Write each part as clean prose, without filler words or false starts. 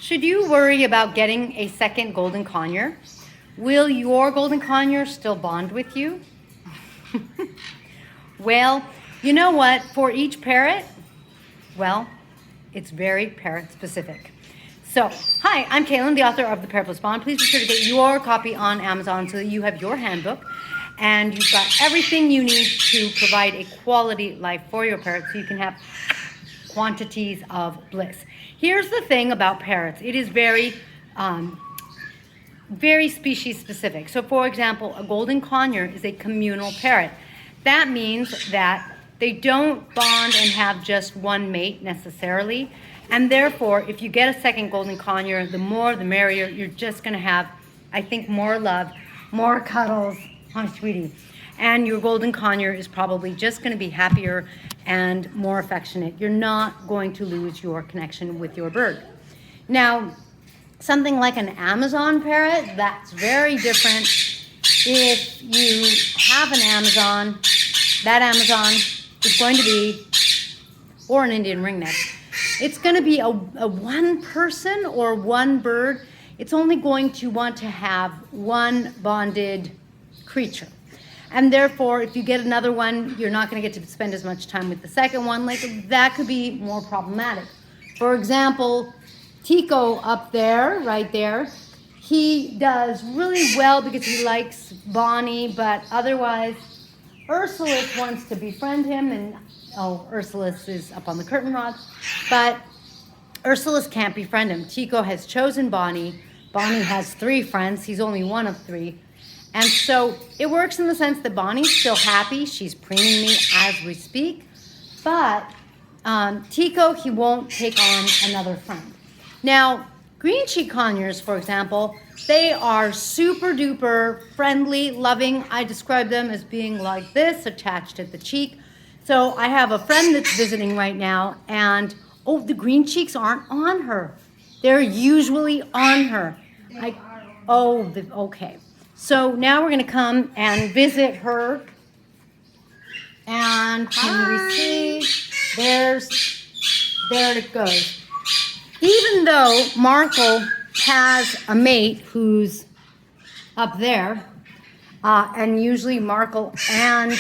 Should you worry about getting a second Golden Conure? Will your Golden Conure still bond with you? Well, you know what? For each parrot, well, it's very parrot specific. So, hi, I'm Kaylin, the author of The Parrot Plus Bond. Please be sure to get your copy on Amazon so that you have your handbook and you've got everything you need to provide a quality life for your parrot so you can have quantities of bliss. Here's the thing about parrots. It is very species specific. So for example, a Golden Conure is a communal parrot. That means that they don't bond and have just one mate necessarily. And therefore, if you get a second Golden Conure, the more the merrier. You're just gonna have, I think, more love, more cuddles, huh, sweetie. And your Golden Conure is probably just gonna be happier and more affectionate. You're not going to lose your connection with your bird. Now, something like an Amazon parrot, that's very different. If you have an Amazon, that Amazon is going to be, or an Indian ringneck, it's going to be a one person or one bird. It's only going to want to have one bonded creature. And therefore, if you get another one, you're not going to get to spend as much time with the second one. Like, that could be more problematic. For example, Tico up there, right there, he does really well because he likes Bonnie, but otherwise, Ursulus wants to befriend him, and Ursulus is up on the curtain rod, but Ursulus can't befriend him. Tico has chosen Bonnie. Bonnie has 3 friends. He's only one of 3. And so it works in the sense that Bonnie's still happy. She's preening me as we speak. But Tico, he won't take on another friend. Now, Green-cheek Conures, for example, they are super duper friendly, loving. I describe them as being like this, attached at the cheek. So I have a friend that's visiting right now, and the Green-cheeks aren't on her. They're usually on her. Okay. So now we're going to come and visit her. And can we see? There it goes. Even though Markle has a mate who's up there, and usually Markle and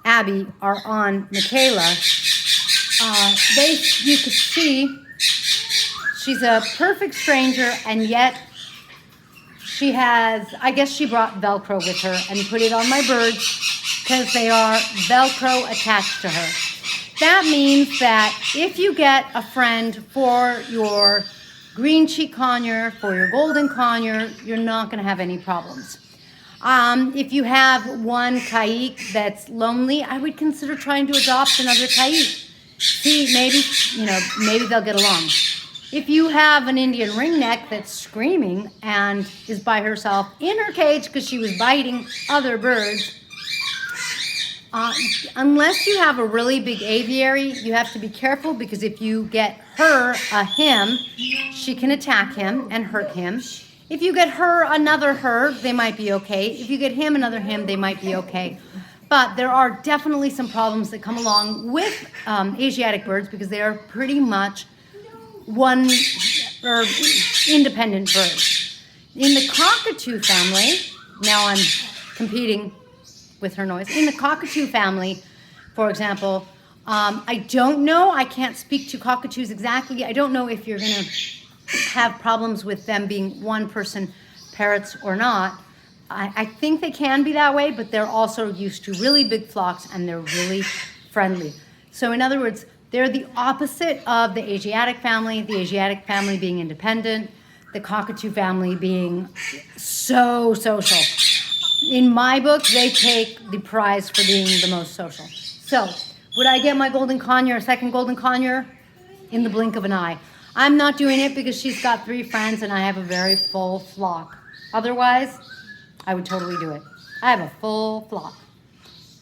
Abby are on Michaela, you could see she's a perfect stranger, and yet she has, I guess she brought Velcro with her and put it on my birds because they are Velcro attached to her. That means that if you get a friend for your Green-cheek Conure, for your Golden Conure, you're not going to have any problems. If you have one Kaik that's lonely, I would consider trying to adopt another Kaik. See, maybe they'll get along. If you have an Indian ringneck that's screaming and is by herself in her cage because she was biting other birds, unless you have a really big aviary, you have to be careful, because if you get her a him, she can attack him and hurt him. If you get her another her, they might be okay. If you get him another him, they might be okay. But there are definitely some problems that come along with Asiatic birds, because they are pretty much one or independent birds. In the cockatoo family, now I'm competing with her noise. In the cockatoo family, for example, I don't know, I can't speak to cockatoos exactly. I don't know if you're going to have problems with them being one-person parrots or not. I think they can be that way, but they're also used to really big flocks, and they're really friendly. So in other words, they're the opposite of the Asiatic family being independent, the cockatoo family being so social. In my book, they take the prize for being the most social. So, would I get my Golden Conure, a second Golden Conure? In the blink of an eye. I'm not doing it because she's got 3 friends and I have a very full flock. Otherwise, I would totally do it. I have a full flock.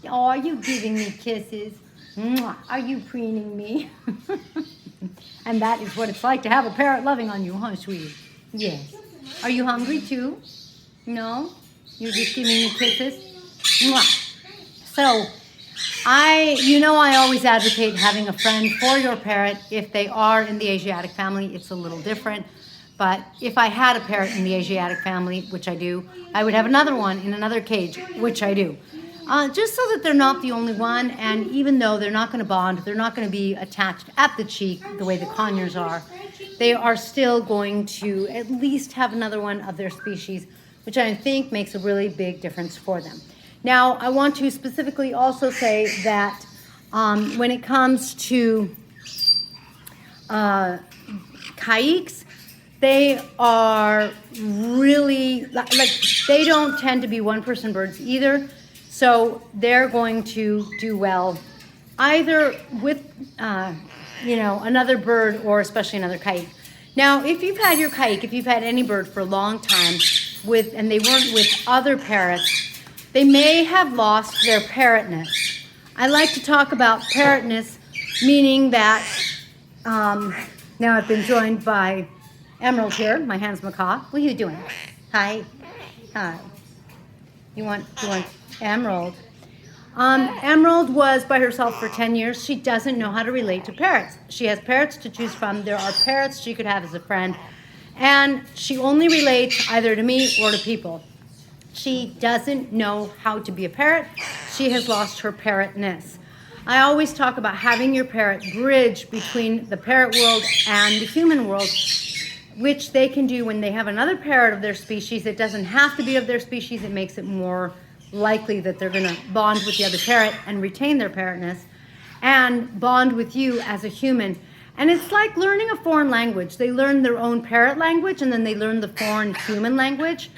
Oh, are you giving me kisses? Mwah. Are you preening me? And that is what it's like to have a parrot loving on you, huh, sweetie? Yes. Are you hungry too? No? You're just giving me kisses? Mwah. So, I always advocate having a friend for your parrot. If they are in the Asiatic family, it's a little different. But if I had a parrot in the Asiatic family, which I do, I would have another one in another cage, which I do. Just so that they're not the only one, and even though they're not going to bond, they're not going to be attached at the cheek the way the conures are, they are still going to at least have another one of their species, which I think makes a really big difference for them. Now, I want to specifically also say that when it comes to kaiks, they are really, like, they don't tend to be one-person birds either, so they're going to do well either with, another bird or especially another kite. Now, if you've had your kite, if you've had any bird for a long time and they weren't with other parrots, they may have lost their parrotness. I like to talk about parrotness, meaning that, now I've been joined by Emerald here, my hand's macaw. What are you doing? Hi. Hi. You want Emerald? Emerald was by herself for 10 years. She doesn't know how to relate to parrots. She has parrots to choose from. There are parrots she could have as a friend. And she only relates either to me or to people. She doesn't know how to be a parrot. She has lost her parrotness. I always talk about having your parrot bridge between the parrot world and the human world, which they can do when they have another parrot of their species. It doesn't have to be of their species. It makes it more likely that they're going to bond with the other parrot and retain their parrotness and bond with you as a human. And it's like learning a foreign language. They learn their own parrot language and then they learn the foreign human language.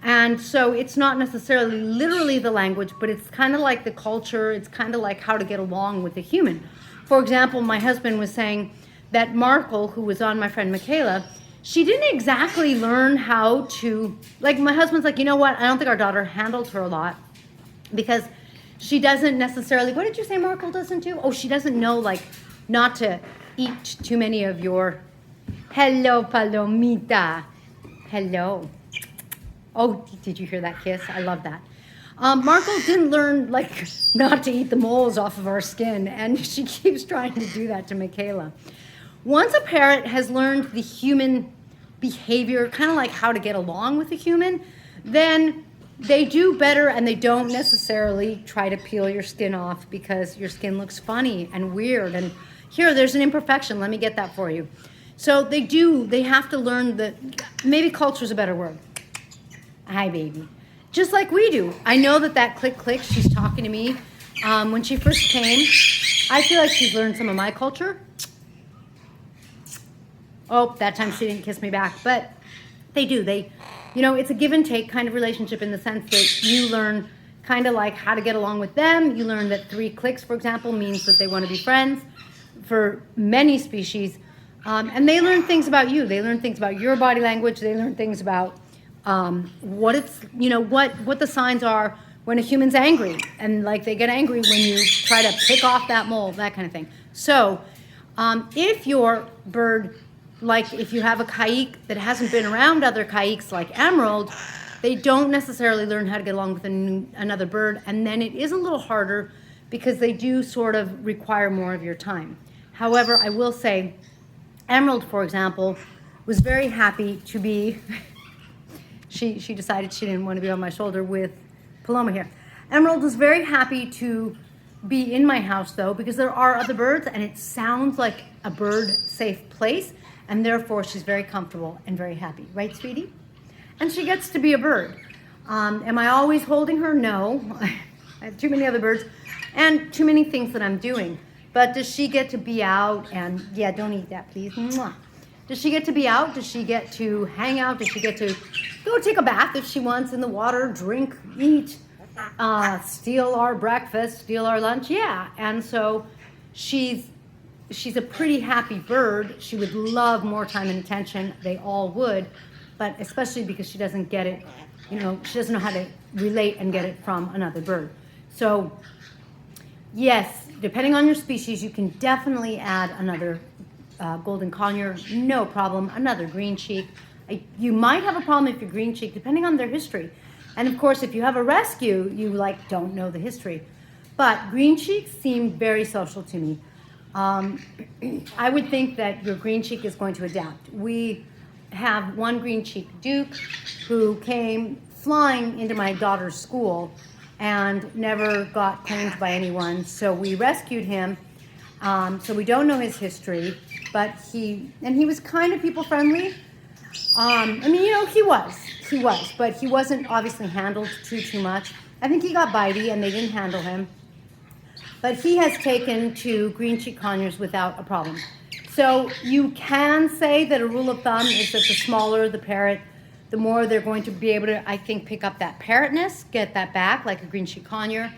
And so it's not necessarily literally the language, but it's kind of like the culture. It's kind of like how to get along with a human. For example, my husband was saying that Markle, who was on my friend Michaela, she didn't exactly learn how to, like, my husband's like, you know what, I don't think our daughter handled her a lot because she doesn't necessarily, what did you say Markle doesn't do? Oh, she doesn't know, like, not to eat too many of your, hello, Palomita, hello. Oh, did you hear that kiss? I love that. Markle didn't learn, like, not to eat the moles off of our skin, and she keeps trying to do that to Michaela. Once a parrot has learned the human behavior, kind of like how to get along with a human, then they do better and they don't necessarily try to peel your skin off because your skin looks funny and weird. And here, there's an imperfection. Let me get that for you. So they have to learn that, maybe culture is a better word. Hi, baby. Just like we do. I know that click, click, she's talking to me. When she first came, I feel like she's learned some of my culture. Oh, that time she didn't kiss me back, but they do. It's a give and take kind of relationship in the sense that you learn kind of like how to get along with them. You learn that 3 clicks, for example, means that they want to be friends for many species. And they learn things about you. They learn things about your body language. They learn things about what the signs are when a human's angry. And like they get angry when you try to pick off that mole, that kind of thing. So if your bird, like if you have a kaik that hasn't been around other kaiks like Emerald, they don't necessarily learn how to get along with another bird, and then it is a little harder because they do sort of require more of your time. However, I will say, Emerald, for example, was very happy to be, she decided she didn't want to be on my shoulder with Paloma here. Emerald was very happy to be in my house though, because there are other birds and it sounds like a bird-safe place. And therefore, she's very comfortable and very happy. Right, sweetie? And she gets to be a bird. Am I always holding her? No. I have too many other birds and too many things that I'm doing. But does she get to be out? And yeah, don't eat that, please. Mwah. Does she get to be out? Does she get to hang out? Does she get to go take a bath if she wants in the water, drink, eat, steal our breakfast, steal our lunch? Yeah. And so she's a pretty happy bird. She would love more time and attention. They all would, but especially because she doesn't get it, she doesn't know how to relate and get it from another bird. So yes, depending on your species, you can definitely add another Golden Conure, no problem, another Green-cheek. You might have a problem if you're Green-cheek, depending on their history. And of course, if you have a rescue, you don't know the history. But Green-cheeks seem very social to me. I would think that your Green-cheek is going to adapt. We have one green-cheek Duke who came flying into my daughter's school and never got claimed by anyone. So we rescued him. So we don't know his history, but he was kind of people friendly. I mean, you know, he was, but he wasn't obviously handled too much. I think he got bitey and they didn't handle him. But he has taken to Green-cheek Conures without a problem. So you can say that a rule of thumb is that the smaller the parrot, the more they're going to be able to, I think, pick up that parrotness, get that back, like a Green-cheek Conure.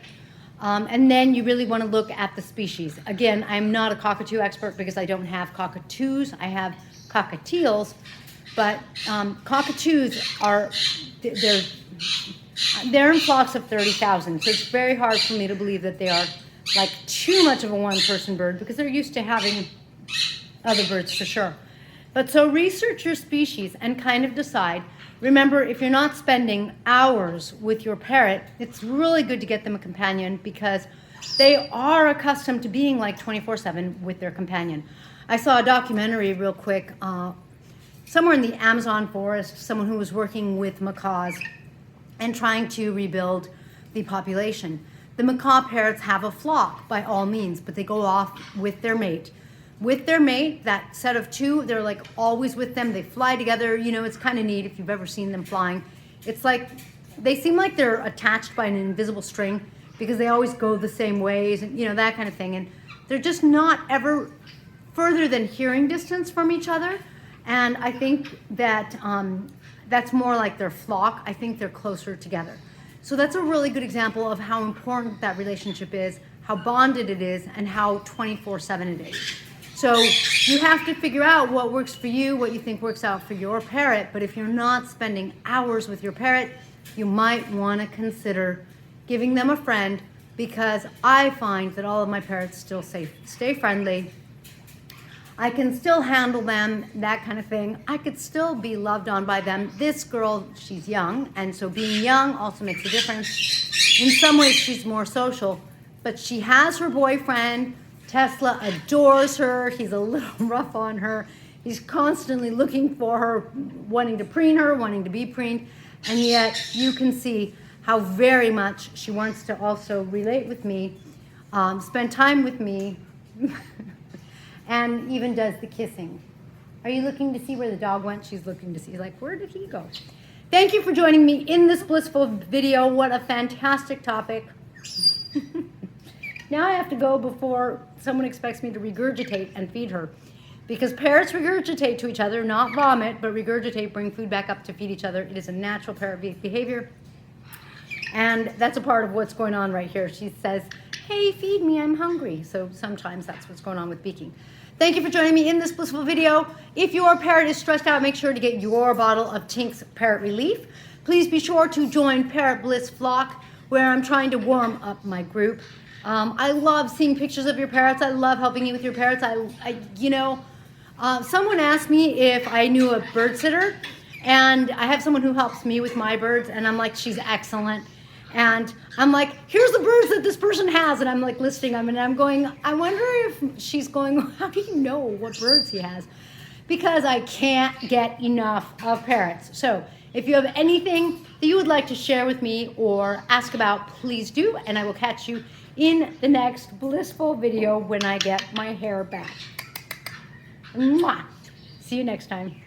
And then you really want to look at the species. Again, I'm not a cockatoo expert because I don't have cockatoos. I have cockatiels. But cockatoos are, they're in flocks of 30,000. So it's very hard for me to believe that they are like too much of a one-person bird because they're used to having other birds for sure. But so research your species and kind of decide. Remember, if you're not spending hours with your parrot, it's really good to get them a companion because they are accustomed to being like 24/7 with their companion. I saw a documentary real quick, somewhere in the Amazon forest, someone who was working with macaws and trying to rebuild the population. The macaw parrots have a flock by all means, but they go off with their mate. With their mate, that set of two, they're like always with them. They fly together. You know, it's kind of neat if you've ever seen them flying. It's like, they seem like they're attached by an invisible string because they always go the same ways and, you know, that kind of thing. And they're just not ever further than hearing distance from each other. And I think that that's more like their flock. I think they're closer together. So that's a really good example of how important that relationship is, how bonded it is, and how 24/7 it is. So you have to figure out what works for you, what you think works out for your parrot. But if you're not spending hours with your parrot, you might want to consider giving them a friend, because I find that all of my parrots still stay friendly. I can still handle them, that kind of thing. I could still be loved on by them. This girl, she's young, and so being young also makes a difference. In some ways, she's more social, but she has her boyfriend. Tesla adores her. He's a little rough on her. He's constantly looking for her, wanting to preen her, wanting to be preened, and yet you can see how very much she wants to also relate with me, spend time with me, and even does the kissing. Are you looking to see where the dog went? She's looking to see, like, where did he go? Thank you for joining me in this blissful video. What a fantastic topic. Now I have to go before someone expects me to regurgitate and feed her. Because parrots regurgitate to each other, not vomit, but regurgitate, bring food back up to feed each other. It is a natural parrot behavior. And that's a part of what's going on right here. She says, hey, feed me, I'm hungry. So sometimes that's what's going on with beaking. Thank you for joining me in this blissful video. If your parrot is stressed out, make sure to get your bottle of Tink's Parrot Relief. Please be sure to join Parrot Bliss Flock, where I'm trying to warm up my group. I love seeing pictures of your parrots. I love helping you with your parrots. Someone asked me if I knew a bird sitter, and I have someone who helps me with my birds, and I'm like, she's excellent. And I'm like, here's the birds that this person has, and I'm like listing them, and I'm going, I wonder if she's going, how do you know what birds he has? Because I can't get enough of parrots. So if you have anything that you would like to share with me or ask about, please do, and I will catch you in the next blissful video when I get my hair back. Mwah. See you next time.